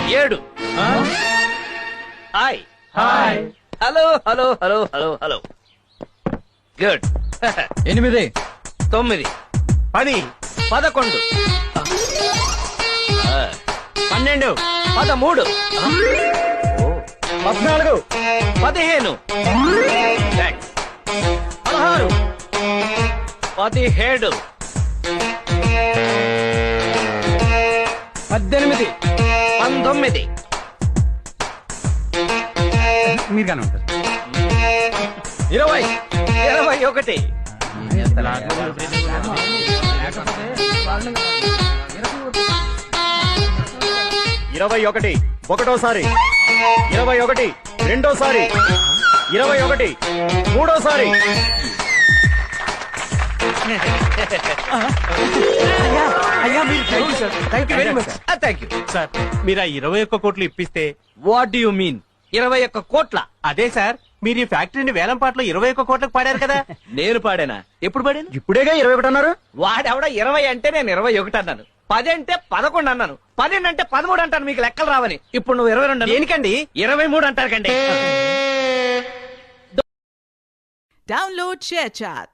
7 hi hi hello hello hello hello hello good 8 9 10 11 12 13 14 15 16 17 18 19 మీరు కానీ ఉంటారు 20 21 21 ఒకటోసారి 21 రెండోసారి 21 మూడోసారి. అయ్యా మీరు thank you very much thank you sir మీరు ఆ 21 కోట్లు ఇప్పిస్తే. వాట్ డు యు మీన్ 21 కోట్ల? అదే సార్, మీరు ఈ ఫ్యాక్టరీని వేలం పాటలో 21 కోట్లకు పాడారు కదా. నేను పాడానా? ఎప్పుడు పాడాను? ఇప్పుడేగా 21 అన్నారు. వాడెవడ 20 అంటే నేను 21 అన్నాను, 10 అంటే 11 అన్నాను, 12 అంటే 13 అంటాను. మీకు లెక్కలు రావని. ఇప్పుడు నువ్వు 22 దేనికండి? 23 అంటారు కండి. Download ShareChat.